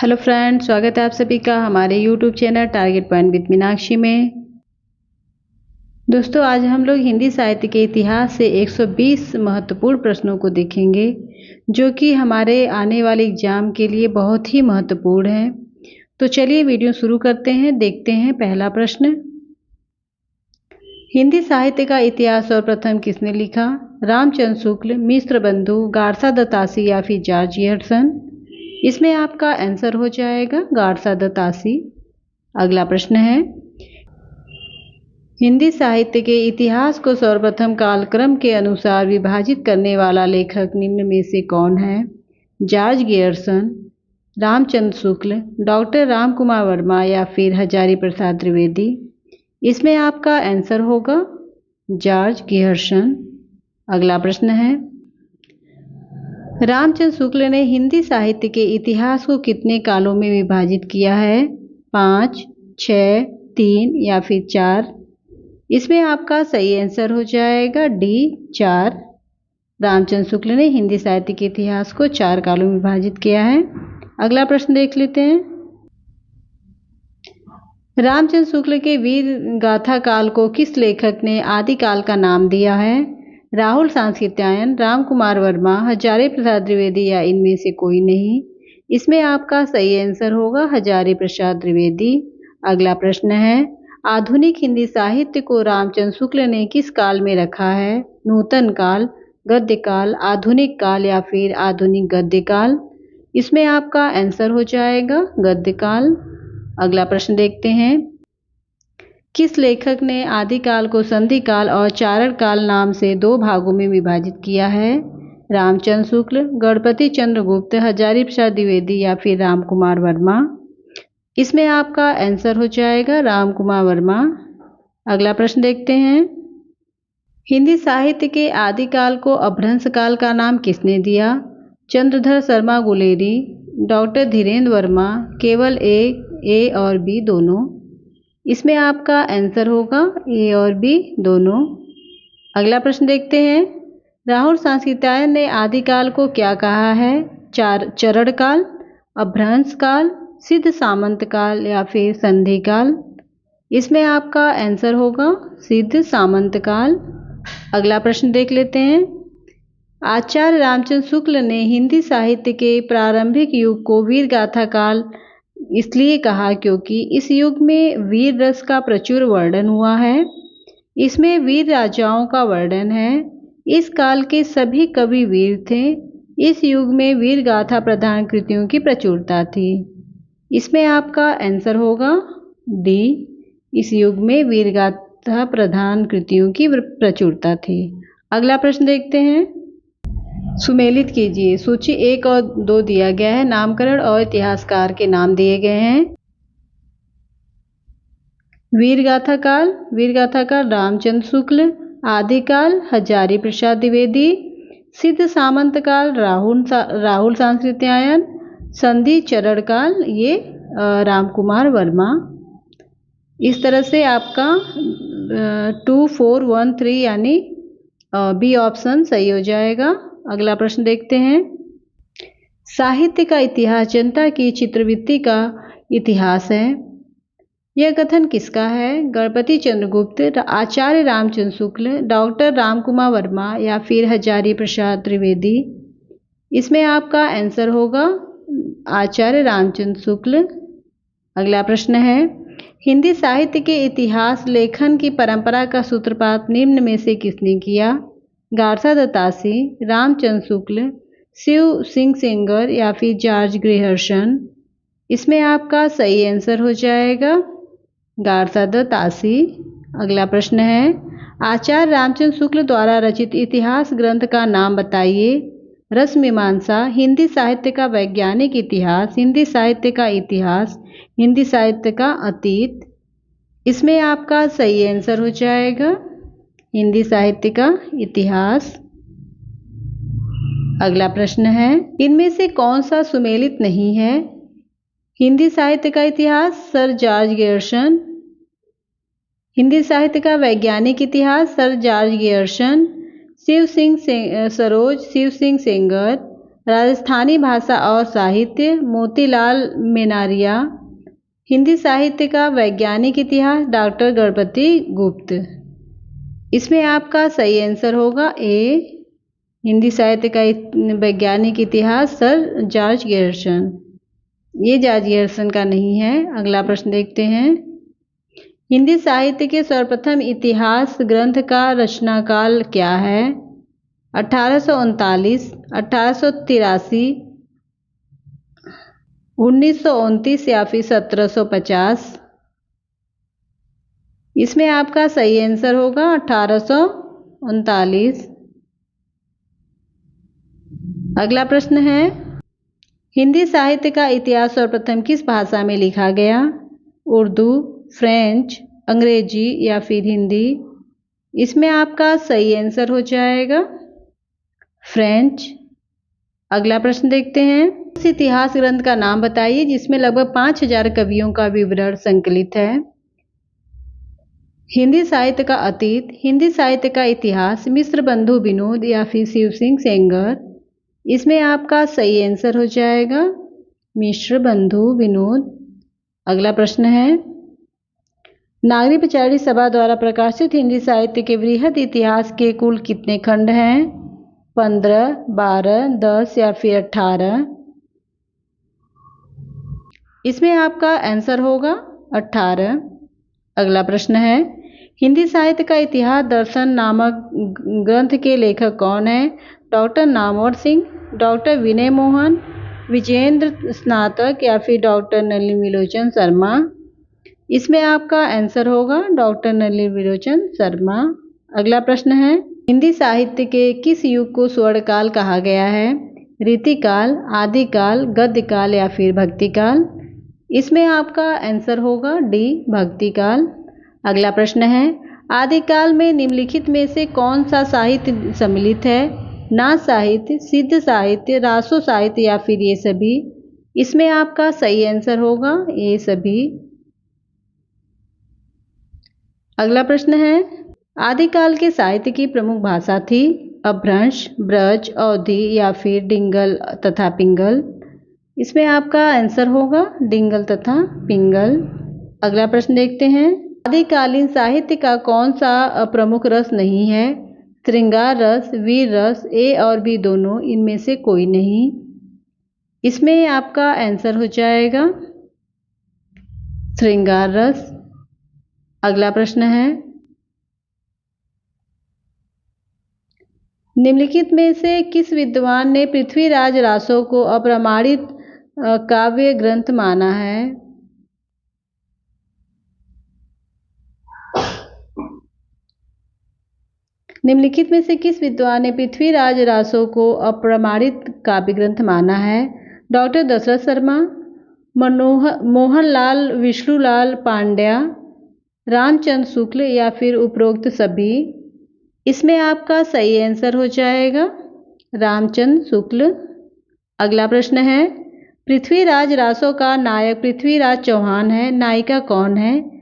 Hello friends, स्वागत है आप सभी का हमारे YouTube channel target point with Meenakshi में। दोस्तों, आज हम लोग हिंदी साहित्य के इतिहास से 120 महत्वपूर्ण प्रश्नों को देखेंगे जो कि हमारे आने वाले एग्जाम के लिए बहुत ही महत्वपूर्ण है। तो चलिए वीडियो शुरू करते हैं। देखते हैं पहला प्रश्न। हिंदी साहित्य का इतिहास और प्रथम किसने लिखा? रामचंद्र शुक्ल, मिश्र बंधु, गारसा दत्तासी या फिर जॉर्ज गैरसन? इसमें आपका आंसर हो जाएगा गारसा दत्तासी। अगला प्रश्न है, हिंदी साहित्य के इतिहास को सर्वप्रथम कालक्रम के अनुसार विभाजित करने वाला लेखक निम्न में से कौन है? George garrison, Ramchandra Shukla, doctor Ram Kumar Verma या फिर हजारी प्रसाद द्विवेदी? इसमें आपका आंसर होगा जॉर्ज गैरसन। अगला प्रश्न है, रामचंद्र शुक्ल ने हिंदी साहित्य के इतिहास को कितने कालों में विभाजित किया है? 5, 6, 3 या फिर 4? इसमें आपका सही आंसर हो जाएगा डी 4। रामचंद्र शुक्ल ने हिंदी साहित्य के इतिहास को 4 कालों में विभाजित किया है। अगला प्रश्न देख लेते हैं। रामचंद्र शुक्ल के वीर गाथा काल को किस लेखक ने आदिकाल का नाम दिया है? राहुल सांस्कृत्यायन, राम कुमार वर्मा, हजारी प्रसाद द्विवेदी या इनमें से कोई नहीं? इसमें आपका सही आंसर होगा हजारी प्रसाद द्विवेदी। अगला प्रश्न है, आधुनिक हिंदी साहित्य को रामचंद्र शुक्ल ने किस काल में रखा है? नूतन काल, गद्य काल, आधुनिक काल या फिर आधुनिक गद्य काल? इसमें आपका आंसर हो जाएगा गद्य काल। अगला प्रश्न देखते हैं, किस लेखक ने आदिकाल को संधि काल और चारण काल नाम से 2 भागों में विभाजित किया है? रामचंद्र शुक्ल, गणपति चंद्र गुप्त, हजारी प्रसाद द्विवेदी या फिर राम कुमार वर्मा? इसमें आपका आंसर हो जाएगा राम कुमार वर्मा। अगला प्रश्न देखते हैं, हिंदी साहित्य के आदिकाल को अपभ्रंश काल का नाम किसने दिया? चंद्रधर शर्मा गुलेरी, डॉक्टर धीरेन्द्र वर्मा, केवल ए और बी दोनों? इसमें आपका आंसर होगा ए और बी दोनों। अगला प्रश्न देखते हैं, राहुल सांस्कृत्यायन ने आदिकाल को क्या कहा है? चरण काल, अपभ्रंश काल, सिद्ध सामंत काल या फिर संधि काल? इसमें आपका आंसर होगा सिद्ध सामंत काल। अगला प्रश्न देख लेते हैं, आचार्य रामचंद्र शुक्ल ने हिंदी साहित्य के प्रारंभिक युग को वीर गाथा काल इसलिए कहा क्योंकि इस युग में वीर रस का प्रचुर वर्णन हुआ है। इसमें वीर राजाओं का वर्णन है। इस काल के सभी कवि वीर थे। इस युग में वीर गाथा प्रधान कृतियों की प्रचुरता थी। इसमें आपका आंसर होगा डी, इस युग में वीर गाथा प्रधान कृतियों की प्रचुरता थी। अगला प्रश्न देखते हैं, सुमेलित कीजिए। सूची 1 और 2 दिया गया है, नामकरण और इतिहासकार के नाम दिए गए हैं। वीरगाथा काल रामचंद्र शुक्ल, आदिकाल हजारी प्रसाद द्विवेदी, सिद्ध सामंत काल राहुल सांस्कृत्यायन, संधि चरण काल ये राम कुमार वर्मा। इस तरह से आपका 2, 4, 1, 3 यानी बी ऑप्शन सही हो जाएगा। अगला प्रश्न देखते हैं, साहित्य का इतिहास जनता की चित्रवृत्ति का इतिहास है। यह कथन किसका है? गणपति चंद्रगुप्त, आचार्य रामचंद्र शुक्ल, डॉक्टर राम कुमार वर्मा या फिर हजारी प्रसाद द्विवेदी? इसमें आपका आंसर होगा आचार्य रामचंद्र शुक्ल। अगला प्रश्न है, हिंदी साहित्य के इतिहास लेखन की परंपरा का सूत्रपात निम्न में से किसने किया? गारसा दत्तासी, रामचंद्र शुक्ल, शिव सिंह सेंगर या फिर जॉर्ज गैरसन? इसमें आपका सही आंसर हो जाएगा गारसा दत्तासी। अगला प्रश्न है, आचार्य रामचंद्र शुक्ल द्वारा रचित इतिहास ग्रंथ का नाम बताइए। रसमीमांसा, हिंदी साहित्य का वैज्ञानिक इतिहास, हिंदी साहित्य का इतिहास, हिंदी साहित्य का अतीत? इसमें आपका सही आंसर हो जाएगा हिंदी साहित्य का इतिहास। अगला प्रश्न है, इनमें से कौन सा सुमेलित नहीं है? हिंदी साहित्य का इतिहास सर जॉर्ज गैरसन, हिंदी साहित्य का वैज्ञानिक इतिहास Sir George Grierson, Shiv Singh Sengar, Rajasthani भाषा और साहित्य मोतीलाल मेनारिया। हिंदी साहित्य का वैज्ञानिक इतिहास डॉक्टर गणपति गुप्त। इसमें आपका सही आंसर होगा ए। हिंदी साहित्य का वैज्ञानिक इतिहास सर जॉर्ज गैरिसन। ये जॉर्ज गैरिसन का नहीं है। अगला प्रश्न देखते हैं। हिंदी साहित्य के सर्वप्रथम इतिहास ग्रंथ का रचनाकाल क्या है? 1839, 1883, 1929 या फिर 1750। इसमें आपका सही आंसर होगा 1839। अगला प्रश्न है। हिंदी साहित्य का इतिहास सर्वप्रथम किस भाषा में लिखा गया? उर्दू, फ्रेंच, अंग्रेजी या फिर हिंदी? इसमें आपका सही आंसर हो जाएगा फ्रेंच। अगला प्रश्न देखते हैं। उस इतिहास ग्रंथ का नाम बताइए जिसमें लगभग 5000 कवियों का विवरण संकलित है। हिंदी साहित्य का अतीत, हिंदी साहित्य का इतिहास, मिश्र बंधु विनोद या फिर शिव सिंह सेंगर? इसमें आपका सही आंसर हो जाएगा मिश्र बंधु विनोद। अगला प्रश्न है। नागरी पचारी सभा द्वारा प्रकाशित हिंदी साहित्य के वृहद इतिहास के कुल कितने खंड हैं? 15, 12, 10 या फिर 18? इसमें आपका आंसर होगा 18। अगला प्रश्न है। हिंदी साहित्य का इतिहास दर्शन नामक ग्रंथ के लेखक कौन है? डॉक्टर नामवर सिंह, डॉक्टर विनय मोहन, विजेंद्र स्नातक या फिर डॉक्टर नलिनीलोचन शर्मा? इसमें आपका आंसर होगा डॉक्टर नलिनीलोचन शर्मा। अगला प्रश्न है। हिंदी साहित्य के किस युग को स्वर्णकाल कहा गया है? रीतिकाल, आदिकाल, गद्यकाल या फिर भक्तिकाल? इसमें आपका आंसर होगा डी भक्तिकाल। अगला प्रश्न है। आदिकाल में निम्नलिखित में से कौन सा साहित्य सम्मिलित है? नाथ साहित्य, सिद्ध साहित्य, रासो साहित्य या फिर ये सभी? इसमें आपका सही आंसर होगा ये सभी। अगला प्रश्न है। आदिकाल के साहित्य की प्रमुख भाषा थी? अपभ्रंश, ब्रज, अवधी या फिर डिंगल तथा पिंगल? इसमें आपका आंसर होगा डिंगल तथा पिंगल। अगला प्रश्न देखते हैं। आदिकालीन साहित्य का कौन सा प्रमुख रस नहीं है? श्रृंगार रस, वीर रस, ए और बी दोनों, इनमें से कोई नहीं? इसमें आपका आंसर हो जाएगा श्रृंगार रस। अगला प्रश्न है। निम्नलिखित में से किस विद्वान ने पृथ्वीराज रासो को अप्रमाणित काव्य ग्रंथ माना है? निम्नलिखित में से किस विद्वान ने पृथ्वीराज रासो को अप्रमाणित काव्य ग्रंथ माना है? डॉक्टर दशरथ शर्मा, मोहनलाल विष्णुलाल पांड्या, रामचंद्र शुक्ल या फिर उपरोक्त सभी? इसमें आपका सही आंसर हो जाएगा रामचंद्र शुक्ल। अगला प्रश्न है। पृथ्वीराज रासो का नायक पृथ्वीराज चौहान है, नायिका कौन है?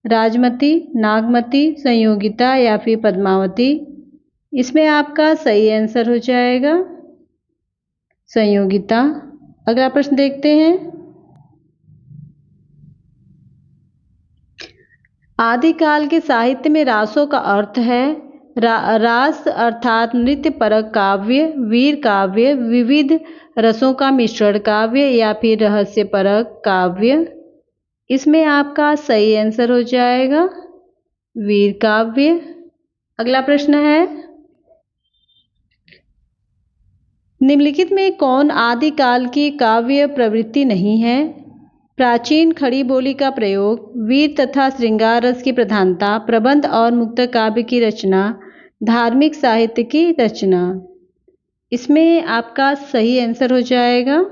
राजमती, नागमती, संयोगिता या फिर पद्मावती? इसमें आपका सही आंसर हो जाएगा संयोगिता। अगला प्रश्न देखते हैं। आदिकाल के साहित्य में रासों का अर्थ है रास अर्थात नृत्य परक काव्य, वीर काव्य, विविध रसों का मिश्रण काव्य या फिर रहस्य परक काव्य? इसमें आपका सही आंसर हो जाएगा वीर काव्य। अगला प्रश्न है। निम्नलिखित में कौन आदिकाल की काव्य प्रवृत्ति नहीं है? प्राचीन खड़ी बोली का प्रयोग, वीर तथा श्रृंगार रस की प्रधानता, प्रबंध और मुक्त काव्य की रचना, धार्मिक साहित्य की रचना? इसमें आपका सही आंसर हो जाएगा।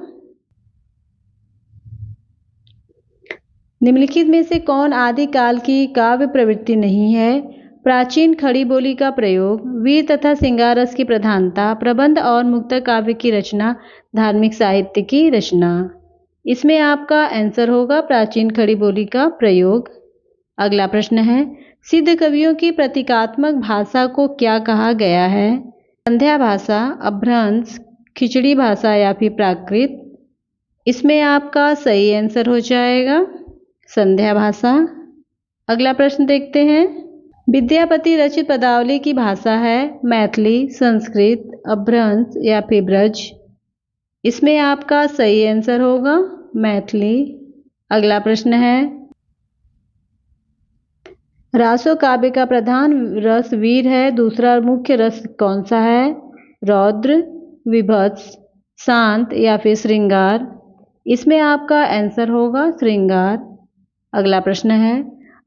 निम्नलिखित में से कौन आदिकाल की काव्य प्रवृत्ति नहीं है? प्राचीन खड़ी बोली का प्रयोग, वीर तथा श्रृंगार रस की प्रधानता, प्रबंध और मुक्त काव्य की रचना, धार्मिक साहित्य की रचना? इसमें आपका आंसर होगा प्राचीन खड़ी बोली का प्रयोग। अगला प्रश्न है। सिद्ध कवियों की प्रतीकात्मक भाषा को क्या कहा गया है? संध्या भाषा, अपभ्रंश, खिचड़ी भाषा या फिर प्राकृत। इसमें आपका सही आंसर हो जाएगा संध्या भाषा। अगला प्रश्न देखते हैं। विद्यापति रचित पदावली की भाषा है मैथिली, संस्कृत, अपभ्रंश या फिर ब्रज। इसमें आपका सही आंसर होगा मैथिली। अगला प्रश्न है। रासो काव्य का प्रधान रस वीर है, दूसरा मुख्य रस कौन सा है? रौद्र, विभत्स, शांत या फिर श्रृंगार। इसमें आपका आंसर होगा श्रृंगार। अगला प्रश्न है।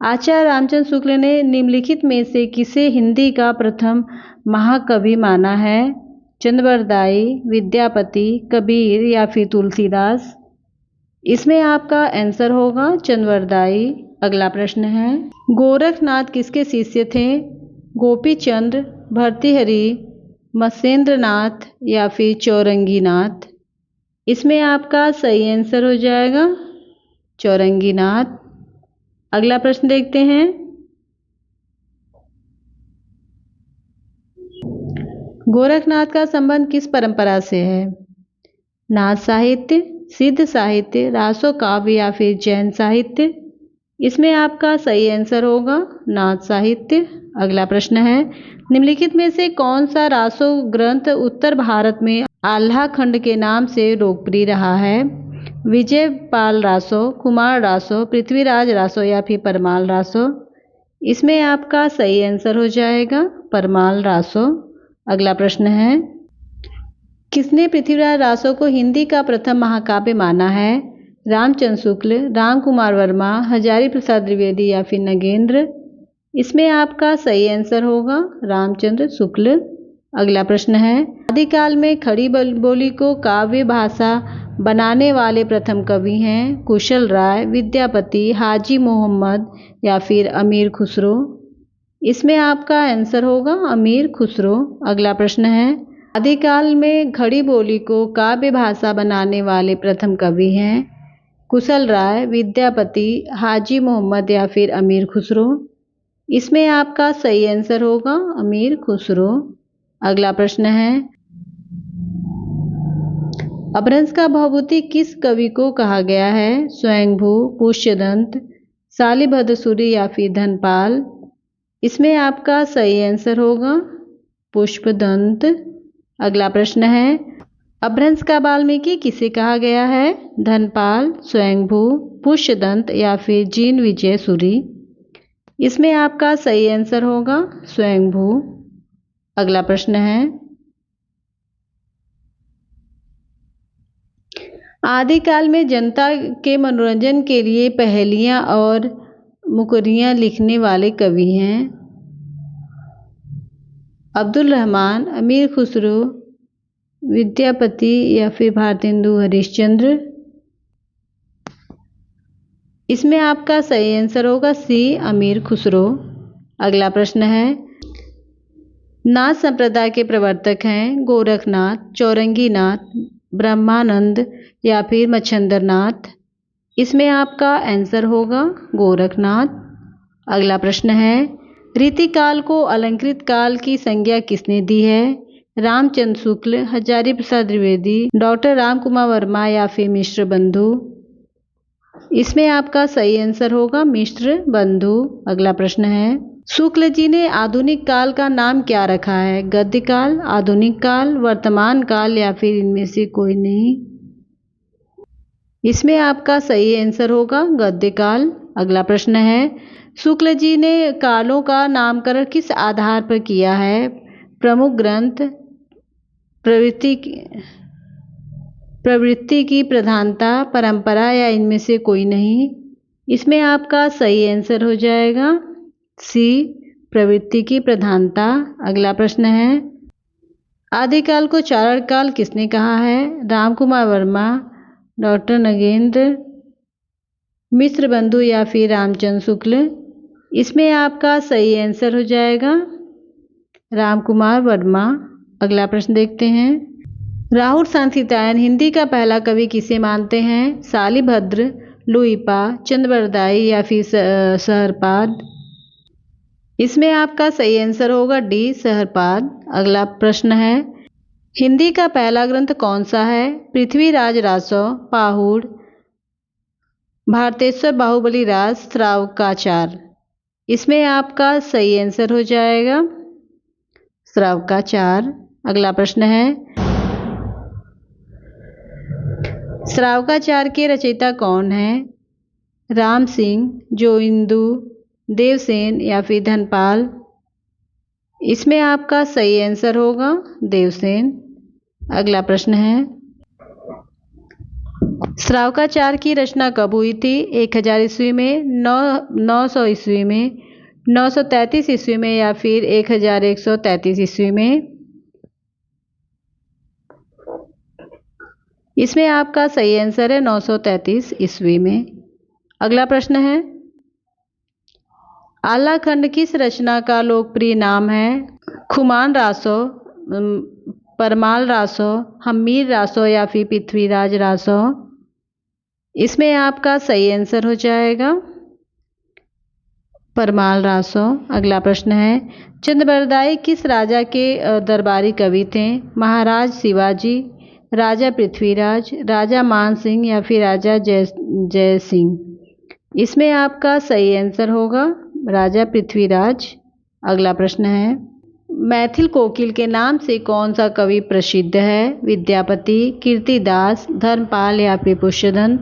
आचार्य रामचंद्र शुक्ल ने निम्नलिखित में से किसे हिंदी का प्रथम महाकवि माना है? चंद्रवरदाई, विद्यापति, कबीर या फिर तुलसीदास। इसमें आपका आंसर होगा चंद्रवरदाई। अगला प्रश्न है। गोरखनाथ किसके शिष्य थे? गोपीचंद्र, भर्तृहरि, मत्स्येंद्रनाथ या फिर चौरंगीनाथ। इसमें आपका सही आंसर हो जाएगा चौरंगीनाथ। अगला प्रश्न देखते हैं। गोरखनाथ का संबंध किस परंपरा से है? नाथ साहित्य, सिद्ध साहित्य, रासो काव्य या फिर जैन साहित्य। इसमें आपका सही आंसर होगा नाथ साहित्य। अगला प्रश्न है। निम्नलिखित में से कौन सा रासो ग्रंथ उत्तर भारत में आल्हा खंड के नाम से लोकप्रिय रहा है? विजय पाल रासो, कुमार रासो, पृथ्वीराज रासो या फिर परमाल रासो। इसमें आपका सही आंसर हो जाएगा परमाल रासो। अगला प्रश्न है। किसने पृथ्वीराज रासो को हिंदी का प्रथम महाकाव्य माना है? रामचंद्र शुक्ल, राम कुमार वर्मा, हजारी प्रसाद द्विवेदी या फिर नगेंद्र। इसमें आपका सही आंसर होगा रामचंद्र शुक्ल। अगला प्रश्न है। आदिकाल में खड़ी बोली को काव्य भाषा बनाने वाले प्रथम कवि हैं? कुशल राय, विद्यापति, हाजी मोहम्मद या फिर अमीर खुसरो। इसमें आपका आंसर होगा अमीर खुसरो। अगला प्रश्न है। आदिकाल में खड़ी बोली को काव्य भाषा बनाने वाले प्रथम कवि हैं? कुशल राय, विद्यापति, हाजी मोहम्मद या फिर अमीर खुसरो। इसमें आपका सही आंसर होगा अमीर खुसरो। अगला प्रश्न है। अपभ्रंश का भवभूति किस कवि को कहा गया है? स्वयंभू, पुष्यदंत, शालिभद्रसूरि या फिर धनपाल। इसमें आपका सही आंसर होगा पुष्पदंत। अगला प्रश्न है। अपभ्रंश का वाल्मीकि किसे कहा गया है? धनपाल, स्वयंभू, पुष्यदंत या फिर जीन विजय सूरि। इसमें आपका सही आंसर होगा स्वयंभू। अगला प्रश्न है। आदिकाल में जनता के मनोरंजन के लिए पहेलियाँ और मुकरियाँ लिखने वाले कवि हैं? अब्दुल रहमान, अमीर खुसरो, विद्यापति या फिर भारतेंदु हरिश्चंद्र। इसमें आपका सही आंसर होगा सी, अमीर खुसरो। अगला प्रश्न है। नाथ संप्रदाय के प्रवर्तक हैं गोरखनाथ, चौरंगीनाथ, ब्रह्मानंद या फिर मच्छंदरनाथ। इसमें आपका आंसर होगा गोरखनाथ। अगला प्रश्न है। रीतिकाल को अलंकृत काल की संज्ञा किसने दी है? रामचंद्र शुक्ल, हजारी प्रसाद द्विवेदी, डॉक्टर राम कुमार वर्मा या फिर मिश्र बंधु। इसमें आपका सही आंसर होगा मिश्र बंधु। अगला प्रश्न है। शुक्ल जी ने आधुनिक काल का नाम क्या रखा है? गद्य काल, आधुनिक काल, वर्तमान काल या फिर इनमें से कोई नहीं। इसमें आपका सही आंसर होगा गद्य काल। अगला प्रश्न है। शुक्ल जी ने कालों का नामकरण किस आधार पर किया है? प्रमुख ग्रंथ, प्रवृत्ति की प्रधानता, परंपरा या इनमें से कोई नहीं। इसमें आपका सही आंसर हो जाएगा सी, प्रवृत्ति की प्रधानता। अगला प्रश्न है। आदिकाल को चारण काल किसने कहा है? राम कुमार वर्मा, डॉक्टर नगेंद्र, मिश्र बंधु या फिर रामचंद्र शुक्ल। इसमें आपका सही आंसर हो जाएगा राम कुमार वर्मा। अगला प्रश्न देखते हैं। राहुल सांस्कृत्यायन हिंदी का पहला कवि किसे मानते हैं? शालिभद्र, लुइपा, चंद्रवरदाई या फिर सहरपाद। इसमें आपका सही आंसर होगा डी, सहरपाद। अगला प्रश्न है। हिंदी का पहला ग्रंथ कौन सा है? पृथ्वीराज रासो, पाहुड़, भारतेश्वर बाहुबली राज, श्रावकाचार। इसमें आपका सही आंसर हो जाएगा श्रावकाचार। अगला प्रश्न है, श्रावकाचार के रचयिता कौन है? राम सिंह, जोइंदू, देवसेन या फिर धनपाल। इसमें आपका सही आंसर होगा देवसेन। अगला प्रश्न है, श्रावकाचार की रचना कब हुई थी? 1000 ईस्वी में, 900 ईस्वी में, 933 ईस्वी में या फिर 1133 ईस्वी में। इसमें आपका सही आंसर है 933 ईस्वी में। अगला प्रश्न है, आलाखंड किस रचना का लोकप्रिय नाम है? खुमान रासो, परमाल रासो, हम्मीर रासो या फिर पृथ्वीराज रासो। इसमें आपका सही आंसर हो जाएगा परमाल रासो। अगला प्रश्न है, चंद्रबरदाई किस राजा के दरबारी कवि थे? महाराज शिवाजी, राजा पृथ्वीराज, राजा मान सिंह या फिर राजा जय सिंह। इसमें आपका सही आंसर होगा राजा पृथ्वीराज। अगला प्रश्न है, मैथिल कोकिल के नाम से कौन सा कवि प्रसिद्ध है? विद्यापति, कीर्तिदास, धर्मपाल या फिर पुष्यधन।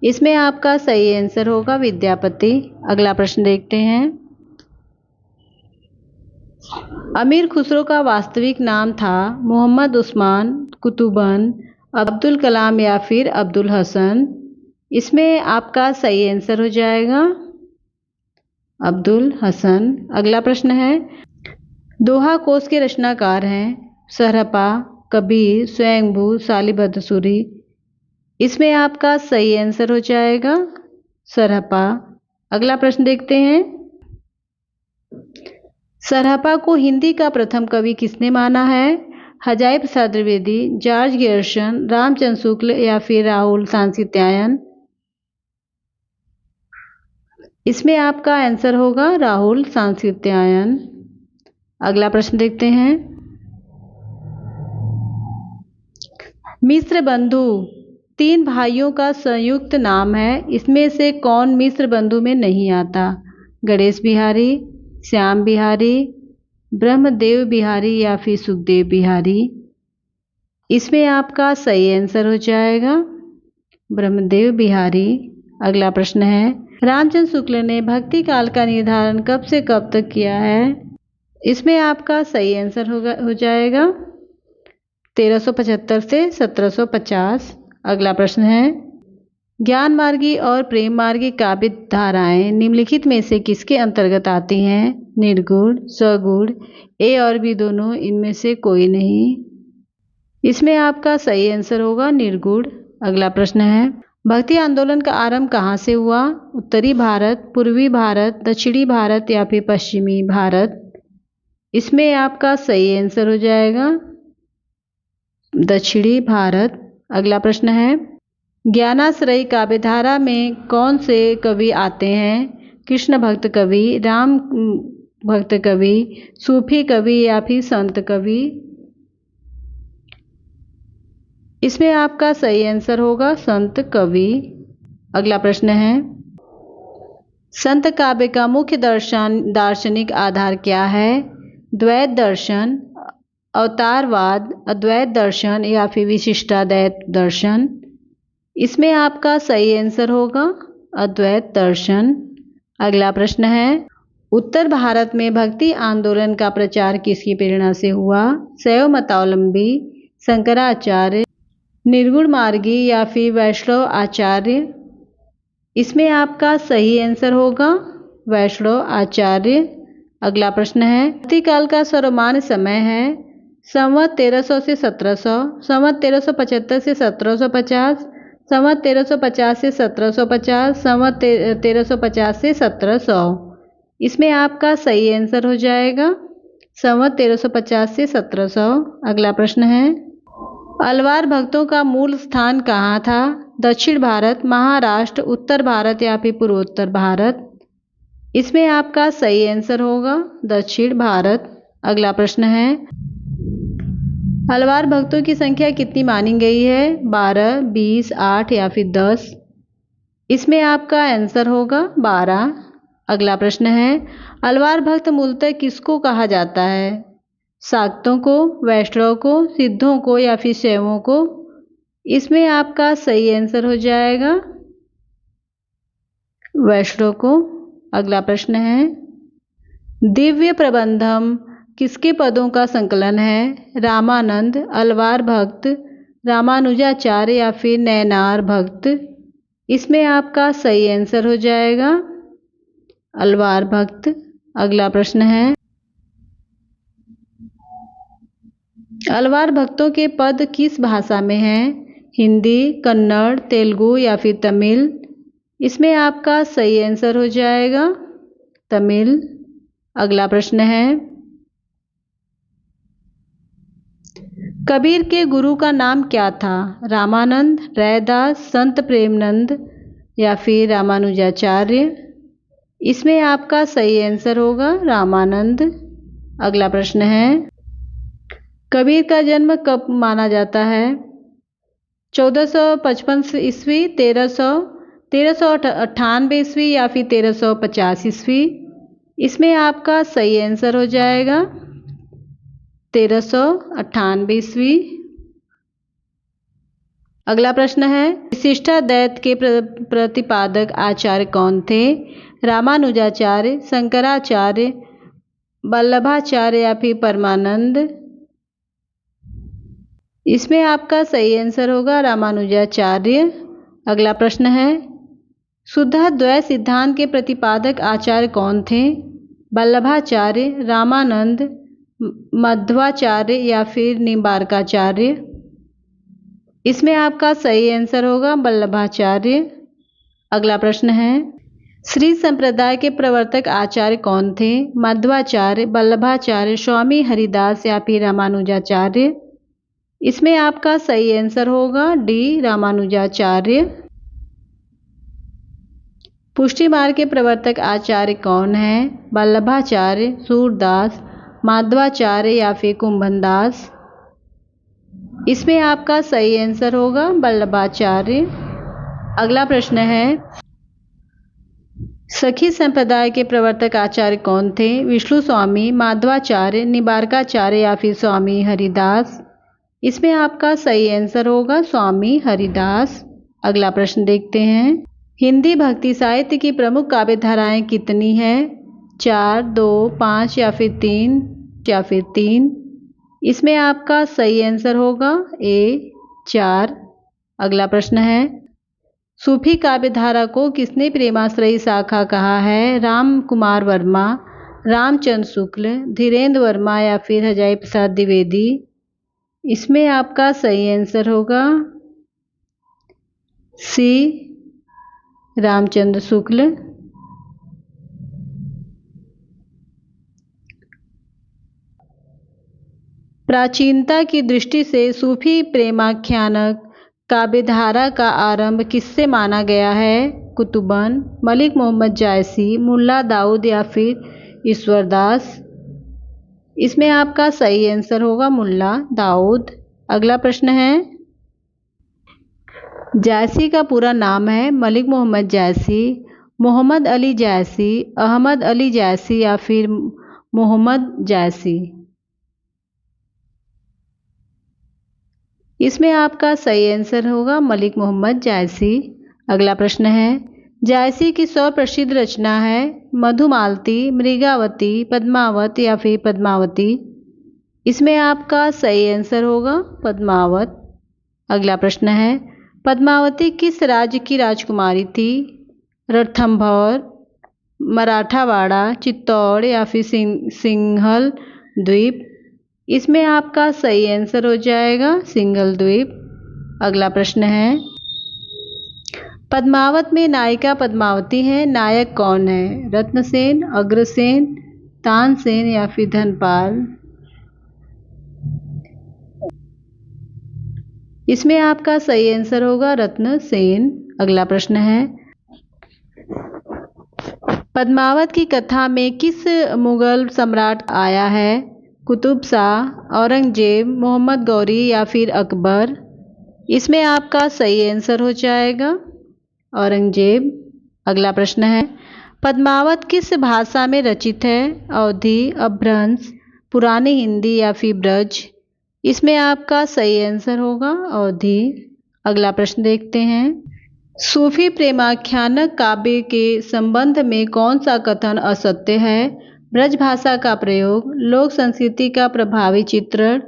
इसमें आपका सही आंसर होगा विद्यापति। अगला प्रश्न देखते हैं, अमीर खुसरो का वास्तविक नाम था? मोहम्मद उस्मान, कुतुबन, अब्दुल कलाम या फिर अब्दुल हसन। इसमें आपका सही आंसर हो जाएगा अब्दुल हसन। अगला प्रश्न है, दोहा कोश के रचनाकार हैं? सरहपा, कबीर, स्वयंभू, शालिभद्र सूरी। इसमें आपका सही आंसर हो जाएगा सरहपा। अगला प्रश्न देखते हैं, सरहपा को हिंदी का प्रथम कवि किसने माना है? हजारी प्रसाद द्विवेदी, जॉर्ज ग्यर्सन, रामचंद्र शुक्ल या फिर राहुल सांस्कृत्यायन। इसमें आपका आंसर होगा राहुल सांस्कृत्यायन। अगला प्रश्न देखते हैं, मिश्र बंधु 3 भाइयों का संयुक्त नाम है, इसमें से कौन मिश्र बंधु में नहीं आता? गणेश बिहारी, श्याम बिहारी, ब्रह्मदेव बिहारी या फिर सुखदेव बिहारी। इसमें आपका सही आंसर हो जाएगा ब्रह्मदेव बिहारी। अगला प्रश्न है, रामचंद्र शुक्ल ने भक्ति काल का निर्धारण कब से कब तक किया है? इसमें आपका सही आंसर हो जाएगा 1375 से 1750। अगला प्रश्न है, ज्ञान मार्गी और प्रेम मार्गी काव्य धाराएं निम्नलिखित में से किसके अंतर्गत आती हैं? निर्गुण, सगुण, ए और बी दोनों, इनमें से कोई नहीं। इसमें आपका सही आंसर होगा निर्गुण। अगला प्रश्न है, भक्ति आंदोलन का आरंभ कहाँ से हुआ? उत्तरी भारत, पूर्वी भारत, दक्षिणी भारत या फिर पश्चिमी भारत। इसमें आपका सही आंसर हो जाएगा दक्षिणी भारत। अगला प्रश्न है, ज्ञानाश्रयी काव्यधारा में कौन से कवि आते हैं? कृष्ण भक्त कवि, राम भक्त कवि, सूफी कवि या फिर संत कवि। इसमें आपका सही आंसर होगा संत कवि। अगला प्रश्न है, संत काव्य का मुख्य दार्शनिक आधार क्या है? द्वैत दर्शन, अवतारवाद, अद्वैत दर्शन या फिर विशिष्टाद्वैत दर्शन। इसमें आपका सही आंसर होगा अद्वैत दर्शन। अगला प्रश्न है, उत्तर भारत में भक्ति आंदोलन का प्रचार किसकी प्रेरणा से हुआ? शैव मतावलंबी, शंकराचार्य, निर्गुण मार्गी या फिर वैष्णव आचार्य। इसमें आपका सही आंसर होगा वैष्णव आचार्य। अगला प्रश्न है, भक्ति काल का सर्वमान्य समय है? संवत 1300 से 1700, संवत 1375 से 1750, संवत 1350 से 1750, संवत 1350 से 1700। इसमें आपका सही आंसर हो जाएगा संवत 1350 से 1700। अगला प्रश्न है, अलवार भक्तों का मूल स्थान कहाँ था? दक्षिण भारत, महाराष्ट्र, उत्तर भारत या फिर पूर्वोत्तर भारत। इसमें आपका सही आंसर होगा दक्षिण भारत। अगला प्रश्न है, अलवार भक्तों की संख्या कितनी मानी गई है? 12, 20, 8 या फिर 10? इसमें आपका आंसर होगा 12। अगला प्रश्न है, अलवार भक्त मूलतः किसको कहा जाता है? शाक्तों को, वैष्णव को, सिद्धों को या फिर शैवों को? इसमें आपका सही आंसर हो जाएगा वैष्णव को। अगला प्रश्न है, दिव्य प्रबंधम किसके पदों का संकलन है? रामानंद, अलवार भक्त, रामानुजाचार्य या फिर नैनार भक्त? इसमें आपका सही आंसर हो जाएगा अलवार भक्त। अगला प्रश्न है, अलवार भक्तों के पद किस भाषा में हैं? हिंदी, कन्नड़, तेलुगु या फिर तमिल? इसमें आपका सही आंसर हो जाएगा तमिल। अगला प्रश्न है, कबीर के गुरु का नाम क्या था? रामानंद, रैदास, संत प्रेमनंद या फिर रामानुजाचार्य? इसमें आपका सही आंसर होगा रामानंद। अगला प्रश्न है, कबीर का जन्म कब माना जाता है? 1455 ईस्वी, 1398 ईस्वी या फिर 1350 ईस्वी? इसमें आपका सही आंसर हो जाएगा 1398 ईस्वी। अगला प्रश्न है, विशिष्टाद्वैत के प्रतिपादक आचार्य कौन थे? रामानुजाचार्य, शंकराचार्य, वल्लभाचार्य या फिर परमानंद? इसमें आपका सही आंसर होगा रामानुजाचार्य। अगला प्रश्न है, शुद्धाद्वैत सिद्धांत के प्रतिपादक आचार्य कौन थे? वल्लभाचार्य, रामानंद, मध्वाचार्य या फिर निम्बार्काचार्य? इसमें आपका सही आंसर होगा वल्लभाचार्य। अगला प्रश्न है, श्री संप्रदाय के प्रवर्तक आचार्य कौन थे? मध्वाचार्य, वल्लभाचार्य, स्वामी हरिदास या फिर रामानुजाचार्य? इसमें आपका सही आंसर होगा डी, रामानुजाचार्य। पुष्टि मार्ग के प्रवर्तक आचार्य कौन है? वल्लभाचार्य, सूरदास, माधवाचार्य या फिर कुंभनदास? इसमें आपका सही आंसर होगा वल्लभाचार्य। अगला प्रश्न है, सखी संप्रदाय के प्रवर्तक आचार्य कौन थे? विष्णु स्वामी, माधवाचार्य, निम्बार्काचार्य या फिर स्वामी हरिदास? इसमें आपका सही आंसर होगा स्वामी हरिदास। अगला प्रश्न देखते हैं, हिंदी भक्ति साहित्य की प्रमुख काव्य धाराएं कितनी हैं? 4, 2, 5 या फिर 3? इसमें आपका सही आंसर होगा ए, 4। अगला प्रश्न है, सूफी काव्य धारा को किसने प्रेमाश्रयी शाखा कहा है? राम कुमार वर्मा, रामचंद्र शुक्ल, धीरेन्द्र वर्मा या फिर हजारी प्रसाद द्विवेदी? इसमें आपका सही आंसर होगा सी, रामचंद्र शुक्ल। प्राचीनता की दृष्टि से सूफी प्रेमाख्यानक काव्यधारा का आरंभ किससे माना गया है? कुतुबन, मलिक मोहम्मद जायसी, मुल्ला दाऊद या फिर ईश्वरदास? इसमें आपका सही आंसर होगा मुल्ला दाऊद। अगला प्रश्न है, जायसी का पूरा नाम है मलिक मोहम्मद जायसी, मोहम्मद अली जायसी, अहमद अली जायसी या फिर मोहम्मद जायसी? इसमें आपका सही आंसर होगा मलिक मोहम्मद जायसी। अगला प्रश्न है, जायसी की 100 प्रसिद्ध रचना है? मधुमालती, मृगावती, पद्मावत या फिर पद्मावती? इसमें आपका सही आंसर होगा पद्मावत। अगला प्रश्न है, पद्मावती किस राज्य की राजकुमारी थी? रणथंभौर, मराठावाड़ा, चित्तौड़ या फिर सिंहल द्वीप? इसमें आपका सही आंसर हो जाएगा सिंघल द्वीप। अगला प्रश्न है, पद्मावत में नायिका पद्मावती है, नायक कौन है? रत्नसेन, अग्रसेन, तानसेन या फिर धनपाल? इसमें आपका सही आंसर होगा रत्नसेन। अगला प्रश्न है, पद्मावत की कथा में किस मुगल सम्राट आया है? कुतुब शाह, औरंगजेब, मोहम्मद गौरी या फिर अकबर। इसमें आपका सही आंसर हो जाएगा औरंगजेब। अगला प्रश्न है, पद्मावत किस भाषा में रचित है? अवधी, अपभ्रंश, पुरानी हिंदी या फिर ब्रज। इसमें आपका सही आंसर होगा अवधी। अगला प्रश्न देखते हैं, सूफी प्रेमाख्यान काव्य के संबंध में कौन सा कथन असत्य है? ब्रज भाषा का प्रयोग, लोक संस्कृति का प्रभावी चित्रण,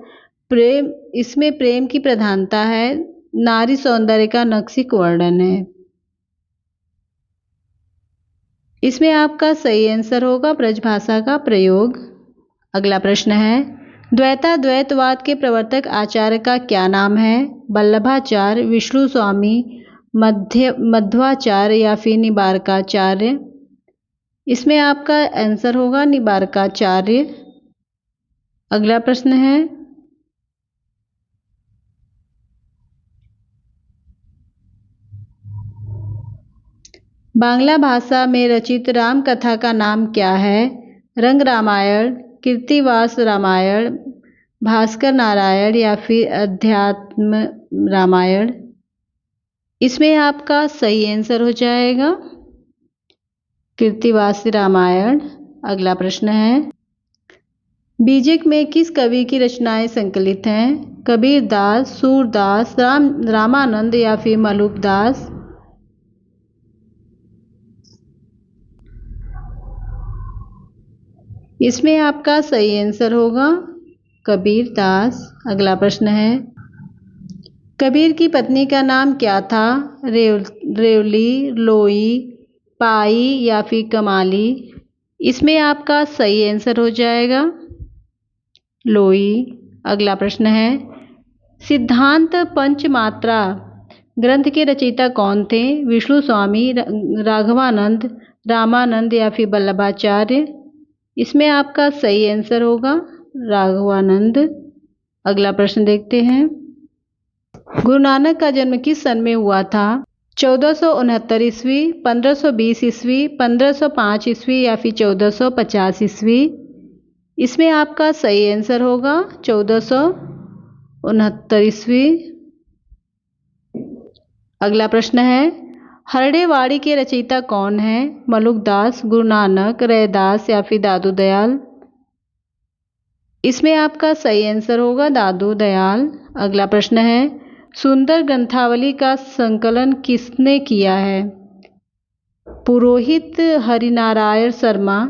प्रेम, इसमें प्रेम की प्रधानता है, नारी सौंदर्य का नक्शिक वर्णन है। इसमें आपका सही आंसर होगा ब्रज भाषा का प्रयोग। अगला प्रश्न है, द्वैताद्वैतवाद के प्रवर्तक आचार्य का क्या नाम है? वल्लभाचार्य, विष्णु स्वामी, मध्वाचार्य या फिर निबारकाचार्य। इसमें आपका आंसर होगा निबारकाचार्य। अगला प्रश्न है, बांग्ला भाषा में रचित राम कथा का नाम क्या है? रंग रामायण, कीर्तिवास रामायण, भास्कर नारायण या फिर अध्यात्म रामायण। इसमें आपका सही आंसर हो जाएगा कीर्तिवास रामायण। अगला प्रश्न है, बीजक में किस कवि की रचनाएं संकलित हैं? कबीरदास, सूरदास, रामानंद या फिर मलुकदास। इसमें आपका सही आंसर होगा कबीरदास। अगला प्रश्न है, कबीर की पत्नी का नाम क्या था? रेवली, लोई, पाई या फिर कमाली। इसमें आपका सही आंसर हो जाएगा लोई। अगला प्रश्न है, सिद्धांत पंचमात्रा ग्रंथ के रचयिता कौन थे? विष्णु स्वामी, राघवानंद, रामानंद या फिर वल्लभाचार्य। इसमें आपका सही आंसर होगा राघवानंद। अगला प्रश्न देखते हैं, गुरु नानक का जन्म किस सन में हुआ था? 1469 ईस्वी, 1520 ईस्वी, 1505 ईस्वी या फिर 1450 ईस्वी। इसमें आपका सही आंसर होगा 1469 ईस्वी। अगला प्रश्न है, हरड़ेवाड़ी के रचयिता कौन है? मलुकदास, गुरु नानक, रैदास या फिर दादू दयाल। इसमें आपका सही आंसर होगा दादू दयाल। अगला प्रश्न है, सुंदर ग्रंथावली का संकलन किसने किया है? पुरोहित हरिनारायण शर्मा,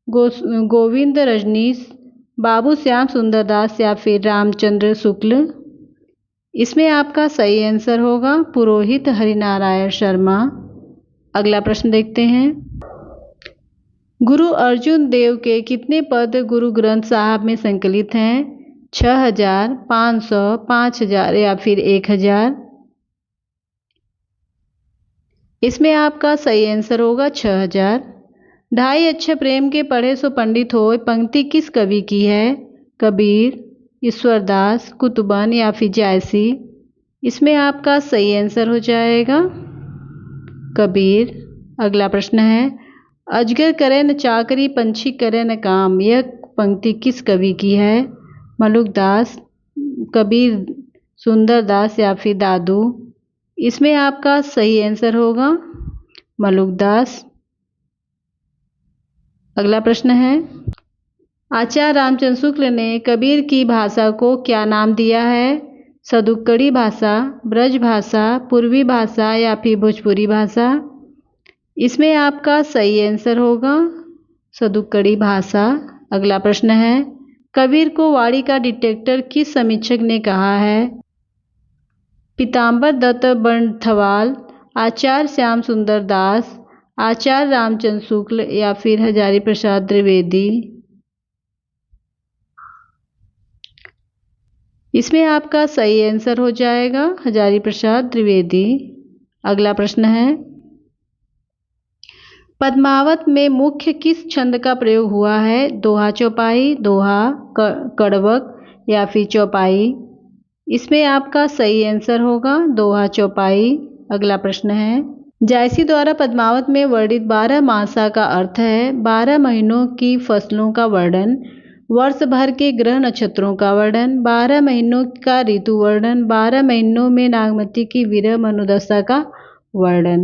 गोविंद रजनीश, बाबू श्याम सुंदरदास या फिर रामचंद्र शुक्ल। इसमें आपका सही आंसर होगा पुरोहित हरिनारायण शर्मा। अगला प्रश्न देखते हैं, गुरु अर्जुन देव के कितने पद गुरु ग्रंथ साहब में संकलित हैं? 6000, 500, 5000 या फिर 1000। इसमें आपका सही आंसर होगा 6000। ढाई अक्षर प्रेम के पढ़े सो पंडित होए पंक्ति किस कवि की है? कबीर, ईश्वरदास, कुतुबन या फिर जायसी। इसमें आपका सही आंसर हो जाएगा कबीर। अगला प्रश्न है, अजगर करे न चाकरी, पंछी करे न काम, यह पंक्ति किस कवि की है? मलुकदास, कबीर, सुंदरदास या फिर दादू। इसमें आपका सही आंसर होगा मलुकदास। अगला प्रश्न है, आचार्य रामचंद्र शुक्ल ने कबीर की भाषा को क्या नाम दिया है? सदुक्कड़ी भाषा, ब्रज भाषा, पूर्वी भाषा या फिर भोजपुरी भाषा। इसमें आपका सही आंसर होगा सदुक्कड़ी भाषा। अगला प्रश्न है, कबीर को वाणी का डिटेक्टर किस समीक्षक ने कहा है? पीताम्बर दत्त बंठवाल, आचार्य श्याम सुंदर दास, आचार्य रामचंद्र शुक्ल या फिर हजारी प्रसाद द्विवेदी। इसमें आपका सही आंसर हो जाएगा हजारी प्रसाद द्विवेदी। अगला प्रश्न है, पद्मावत में मुख्य किस छंद का प्रयोग हुआ है? दोहा चौपाई, दोहा, कड़वक या फिर चौपाई। इसमें आपका सही आंसर होगा दोहा चौपाई। अगला प्रश्न है, जायसी द्वारा पद्मावत में वर्णित 12 मासा का अर्थ है? 12 महीनों की फसलों का वर्णन, वर्ष भर के ग्रह नक्षत्रों का वर्णन, 12 महीनों का ऋतु वर्णन, 12 महीनों में नागमती की विरह मनोदशा का वर्णन।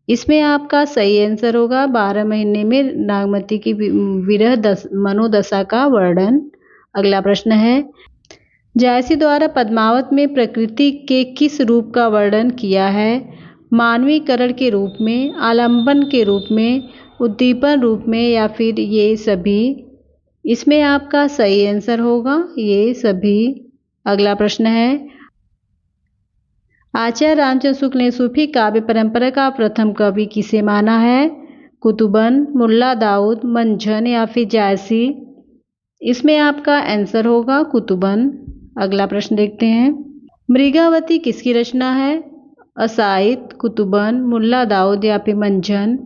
इसमें आपका सही आंसर होगा 12 महीने में नागमती की विरह मनोदशा का वर्णन। अगला प्रश्न है, जायसी द्वारा पद्मावत में प्रकृति के किस रूप का वर्णन किया है? मानवीकरण के रूप में, आलंबन के रूप में, उद्दीपन रूप में या फिर ये सभी? इसमें आपका सही आंसर होगा ये सभी। अगला प्रश्न है, आचार्य रामचंद्र शुक्ल ने सूफी काव्य परंपरा का प्रथम कवि किसे माना है? कुतुबन, मुल्ला दाऊद, मंझन या फिर जायसी? इसमें आपका आंसर होगा कुतुबन। अगला प्रश्न देखते हैं, मृगावती किसकी रचना है? असाइद, कुतुबन, मुल्ला दाऊद या फिर मंझन?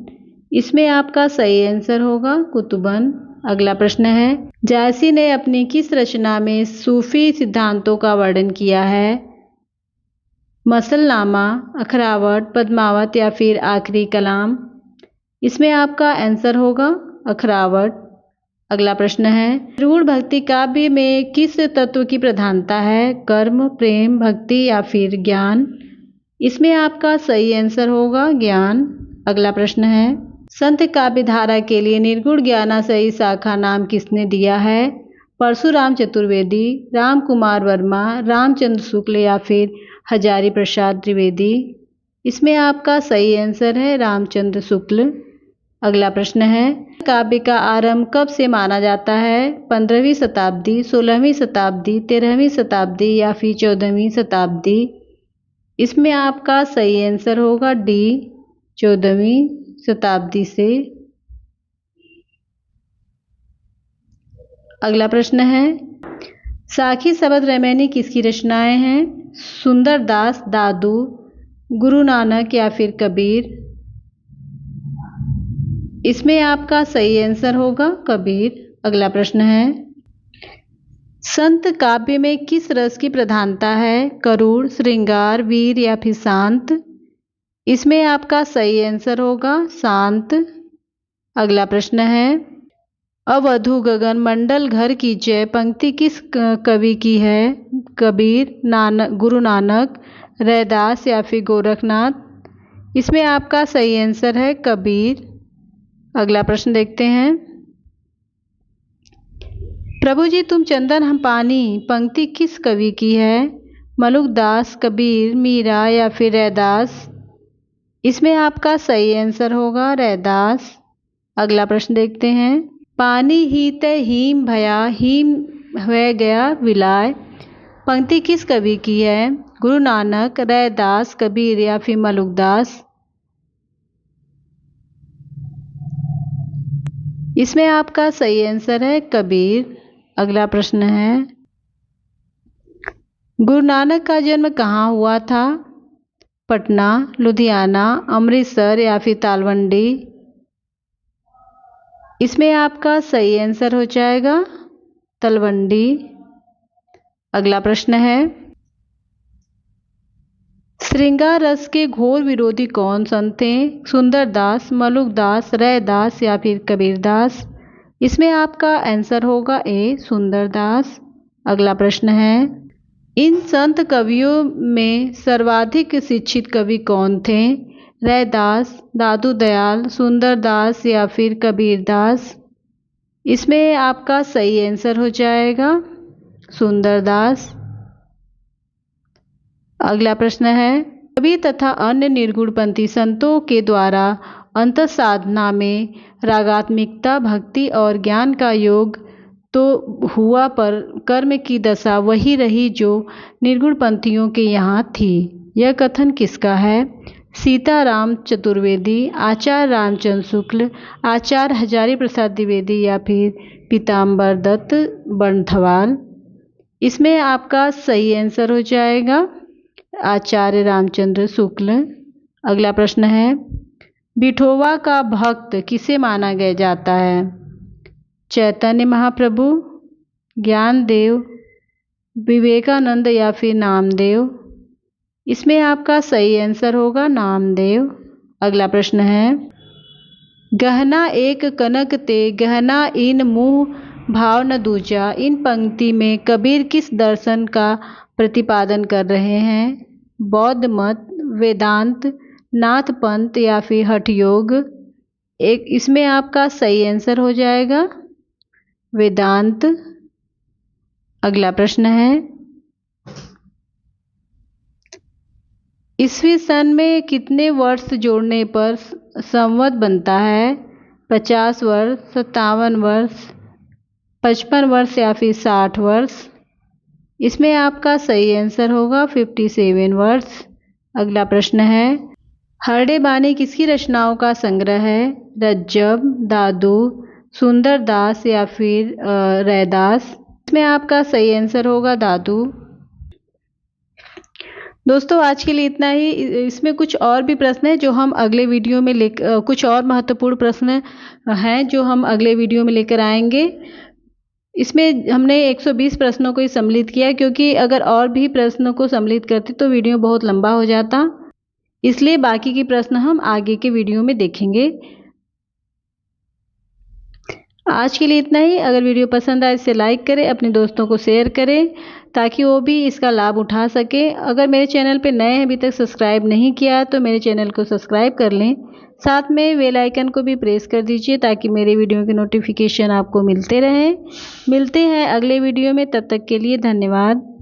इसमें आपका सही आंसर होगा कुतुबन। अगला प्रश्न है, जायसी ने अपनी किस रचना में सूफी सिद्धांतों का वर्णन किया है? मसलनामा, अखरावट, पद्मावत या फिर आखिरी कलाम? इसमें आपका आंसर होगा अखरावट। अगला प्रश्न है, निर्गुण भक्ति काव्य में किस तत्व की प्रधानता है? कर्म, प्रेम, भक्ति या फिर ज्ञान? इसमें आपका सही आंसर होगा ज्ञान। अगला प्रश्न है, संत काव्य धारा के लिए निर्गुण ज्ञानाशयी शाखा नाम किसने दिया है? परशुराम चतुर्वेदी, राम कुमार वर्मा, रामचंद्र शुक्ल या फिर हजारी प्रसाद द्विवेदी? इसमें आपका सही आंसर है रामचंद्र शुक्ल। अगला प्रश्न है, काव्य का आरंभ कब से माना जाता है? 15वीं शताब्दी, 16वीं शताब्दी, 13वीं शताब्दी या फिर 14वीं शताब्दी? इसमें आपका सही आंसर होगा डी, 14वीं शताब्दी से। अगला प्रश्न है, साखी शबद रामायणी किसकी रचनाएं हैं? सुंदरदास, दादू, गुरु नानक या फिर कबीर? इसमें आपका सही आंसर होगा कबीर। अगला प्रश्न है, संत काव्य में किस रस की प्रधानता है? करुण, श्रृंगार, वीर या फिर शांत? इसमें आपका सही आंसर होगा शांत। अगला प्रश्न है, अवधू गगन मंडल घर की जय पंक्ति किस कवि की है? कबीर, नानक, गुरु नानक, रैदास या फिर गोरखनाथ? इसमें आपका सही आंसर है कबीर। अगला प्रश्न देखते हैं, प्रभु जी तुम चंदन हम पानी पंक्ति किस कवि की है? मलुकदास, कबीर, मीरा या फिर रैदास? इसमें आपका सही आंसर होगा रैदास। अगला प्रश्न देखते हैं, पानी ही तय हीम भया हीम है गया विलाय पंक्ति किस कवि की है? गुरु नानक, रैदास, कबीर या फिर मलुकदास? इसमें आपका सही आंसर है कबीर। अगला प्रश्न है, गुरु नानक का जन्म कहाँ हुआ था? पटना, लुधियाना, अमृतसर या फिर तालवंडी? इसमें आपका सही आंसर हो जाएगा तलवंडी। अगला प्रश्न है, श्रृंगार रस के घोर विरोधी कौन संत थे? सुंदरदास, मलुकदास, रैदास या फिर कबीरदास? इसमें आपका आंसर होगा ए, सुंदरदास। अगला प्रश्न है, इन संत कवियों में सर्वाधिक शिक्षित कवि कौन थे? रैदास, दादू दयाल, सुंदरदास या फिर कबीरदास? इसमें आपका सही आंसर हो जाएगा सुंदरदास। अगला प्रश्न है, कवि तथा अन्य निर्गुणपंथी संतों के द्वारा अंतः साधना में रागात्मिकता, भक्ति और ज्ञान का योग तो हुआ पर कर्म की दशा वही रही जो निर्गुणपंथियों के यहाँ थी। यह कथन किसका है? सीताराम चतुर्वेदी, आचार्य रामचंद्र शुक्ल, आचार्य हजारी प्रसाद द्विवेदी या फिर पीताम्बर दत्त बंधवाल? इसमें आपका सही आंसर हो जाएगा आचार्य रामचंद्र शुक्ल। अगला प्रश्न है, विठोबा का भक्त किसे माना गया जाता है? चैतन्य महाप्रभु, ज्ञानदेव, विवेकानंद या फिर नामदेव? इसमें आपका सही आंसर होगा नामदेव। अगला प्रश्न है, गहना एक कनक ते गहना इन मुँह भाव न दूजा। इन पंक्ति में कबीर किस दर्शन का प्रतिपादन कर रहे हैं? बौद्ध मत, वेदांत, नाथ पंथ या फिर हठ योग। इसमें आपका सही आंसर हो जाएगा वेदांत। अगला प्रश्न है, ईसवी सन में कितने वर्ष जोड़ने पर संवत बनता है? 50 वर्ष, 57 वर्ष, 55 वर्ष या फिर 60 वर्ष। इसमें आपका सही आंसर होगा 57 वर्ष। अगला प्रश्न है, हरडे बानी किसकी रचनाओं का संग्रह है? रज्जब, दादू, सुंदरदास या फिर रैदास। इसमें आपका सही आंसर होगा दादू। दोस्तों आज के लिए इतना ही। इसमें कुछ और भी प्रश्न हैं जो हम अगले वीडियो में कुछ और महत्वपूर्ण प्रश्न हैं जो हम अगले वीडियो में लेकर आएंगे। इसमें हमने 120 प्रश्नों को ही सम्मिलित किया, क्योंकि अगर और भी प्रश्नों को सम्मिलित करते तो वीडियो बहुत लंबा हो जाता, इसलिए बाकी के प्रश्न हम आगे के वीडियो में देखेंगे। आज के लिए इतना ही। अगर वीडियो पसंद आए इसे लाइक करें, अपने दोस्तों को शेयर करें ताकि वो भी इसका लाभ उठा सके। अगर मेरे चैनल पे नए हैं, अभी तक सब्सक्राइब नहीं किया तो मेरे चैनल को सब्सक्राइब कर लें। साथ में बेल आइकन को भी प्रेस कर दीजिए ताकि मेरे वीडियो के नोटिफिकेशन आपको मिलते रहें। मिलते हैं अगले वीडियो में, तब तक के लिए धन्यवाद।